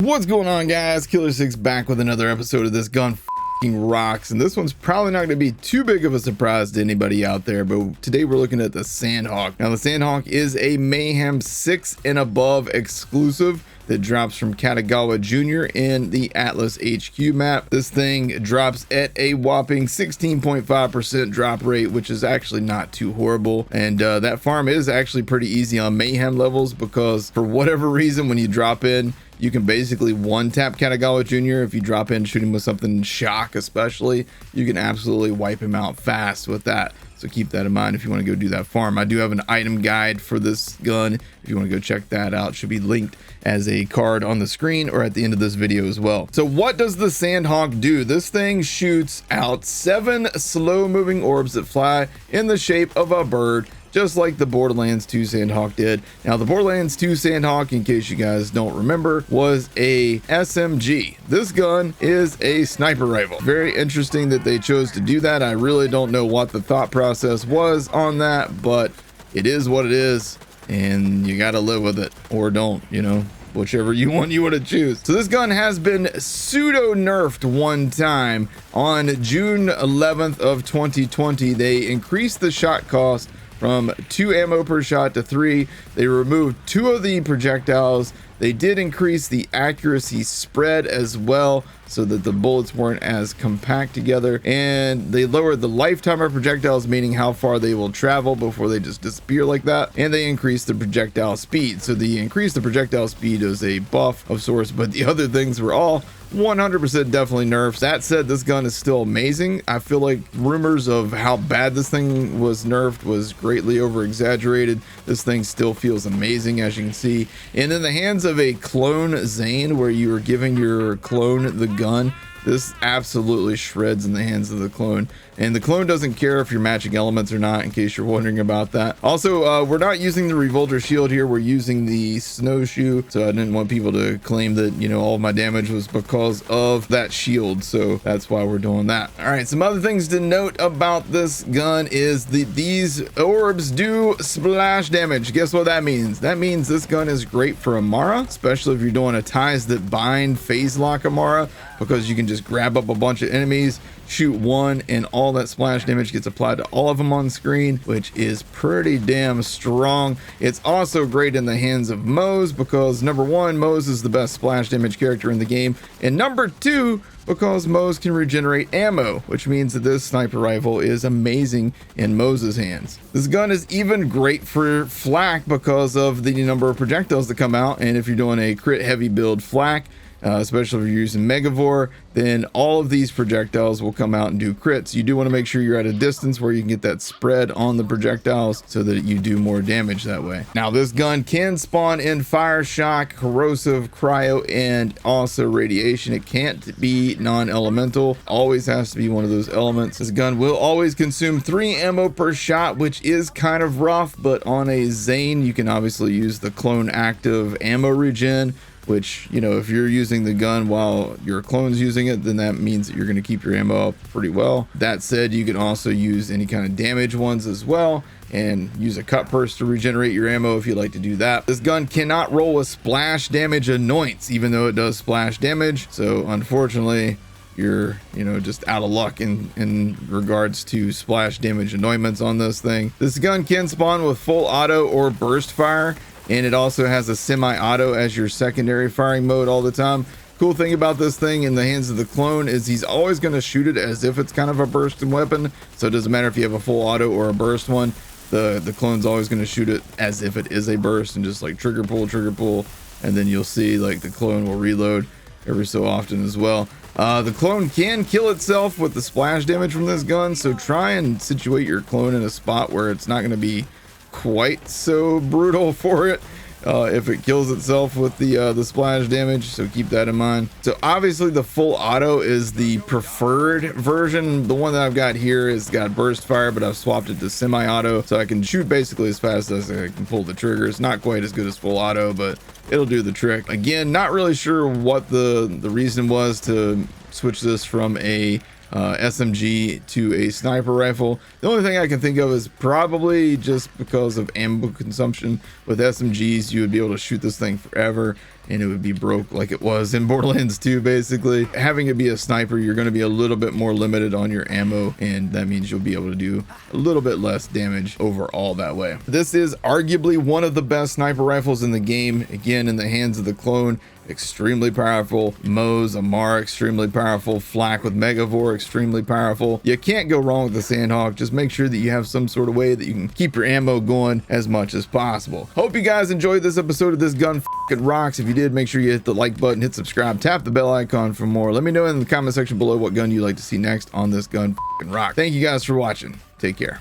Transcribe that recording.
What's going on, guys? Killer6 back with another episode of This Gun F***ing Rocks, and this one's probably not going to be too big of a surprise to anybody out there, but today we're looking at the Sandhawk. Now the Sandhawk is a Mayhem 6 and above exclusive that drops from Katagawa Jr. in the Atlas HQ map. This thing drops at a whopping 16.5% drop rate, which is actually not too horrible. And that farm is actually pretty easy on Mayhem levels because for whatever reason, when you drop in, you can basically one-tap Katagawa Jr. If you drop in, shoot him with something shock especially, you can absolutely wipe him out fast with that. So keep that in mind if you want to go do that farm. I do have an item guide for this gun. If you want to go check that out, it should be linked as a card on the screen or at the end of this video as well. So what does the Sandhawk do? This thing shoots out 7 slow-moving orbs that fly in the shape of a bird, just like the Borderlands 2 Sandhawk did. Now, the Borderlands 2 Sandhawk, in case you guys don't remember, was a SMG. This gun is a sniper rifle. Very interesting that they chose to do that. I really don't know what the thought process was on that, but it is what it is, and you gotta live with it, or don't, you know, whichever you want to choose. So this gun has been pseudo nerfed one time. On June 11th of 2020, they increased the shot cost from 2 ammo per shot to 3. They removed 2 of the projectiles. They did increase the accuracy spread as well so that the bullets weren't as compact together, and they lowered the lifetime of projectiles, meaning how far they will travel before they just disappear like that, and they increased the projectile speed. So the increase the projectile speed is a buff of sorts, but the other things were all 100% definitely nerfs. That said, this gun is still amazing. I feel like rumors of how bad this thing was nerfed was greatly over exaggerated. This thing still feels amazing, as you can see. And in the hands of a clone Zane, where you are giving your clone the gun, this absolutely shreds in the hands of the clone. And the clone doesn't care if you're matching elements or not, in case you're wondering about that. Also, we're not using the revolter shield here. We're using the snowshoe. So I didn't want people to claim that, you know, all of my damage was because of that shield. So that's why we're doing that. All right, some other things to note about this gun is that these orbs do splash damage. Guess what that means? That means this gun is great for Amara, especially if you're doing a ties that bind phase lock Amara, because you can just grab up a bunch of enemies, shoot one, and all that splash damage gets applied to all of them on screen, which is pretty damn strong. It's also great in the hands of Moze because number 1, Moze is the best splash damage character in the game, and number 2, because Moze can regenerate ammo, which means that this sniper rifle is amazing in Moze's hands. This gun is even great for flak because of the number of projectiles that come out, and if you're doing a crit heavy build flak, especially if you're using Megavore, then all of these projectiles will come out and do crits. You do want to make sure you're at a distance where you can get that spread on the projectiles so that you do more damage that way. Now, this gun can spawn in fire, shock, corrosive, cryo, and also radiation. It can't be non-elemental. Always has to be one of those elements. This gun will always consume 3 ammo per shot, which is kind of rough, but on a Zane, you can obviously use the clone active ammo regen, which, you know, if you're using the gun while your clone's using it, then that means that you're going to keep your ammo up pretty well. That said, you can also use any kind of damage ones as well, and use a cut purse to regenerate your ammo if you like to do that. This gun cannot roll a splash damage annoyance, even though it does splash damage. So unfortunately, you're, you know, just out of luck in regards to splash damage annoyments on this thing. This gun can spawn with full auto or burst fire, and it also has a semi-auto as your secondary firing mode all the time. Cool thing about this thing in the hands of the clone is he's always going to shoot it as if it's kind of a bursting weapon. So it doesn't matter if you have a full auto or a burst one, the clone's always going to shoot it as if it is a burst, and just like trigger pull, and then you'll see like the clone will reload every so often as well. The clone can kill itself with the splash damage from this gun, so try and situate your clone in a spot where it's not going to be quite so brutal for it if it kills itself with the splash damage, so keep that in mind. So obviously the full auto is the preferred version. The one that I've got here has got burst fire, but I've swapped it to semi-auto, so I can shoot basically as fast as I can pull the trigger. It's not quite as good as full auto, but it'll do the trick. Again, not really sure what the reason was to switch this from a SMG to a sniper rifle. The only thing I can think of is probably just because of ammo consumption. With SMGs, you would be able to shoot this thing forever, and it would be broke like it was in Borderlands 2. Basically, having it be a sniper, you're going to be a little bit more limited on your ammo, and that means you'll be able to do a little bit less damage overall that way. This is arguably one of the best sniper rifles in the game. Again, in the hands of the clone, extremely powerful. Moze, Amara, extremely powerful. Flak with Megavore, extremely powerful. You can't go wrong with the Sandhawk. Just make sure that you have some sort of way that you can keep your ammo going as much as possible. Hope you guys enjoyed this episode of This Gun F***ing Rocks. If you did, make sure you hit the like button, hit subscribe, tap the bell icon for more. Let me know in the comment section below what gun you'd like to see next on This Gun F***ing Rocks. Thank you guys for watching. Take care.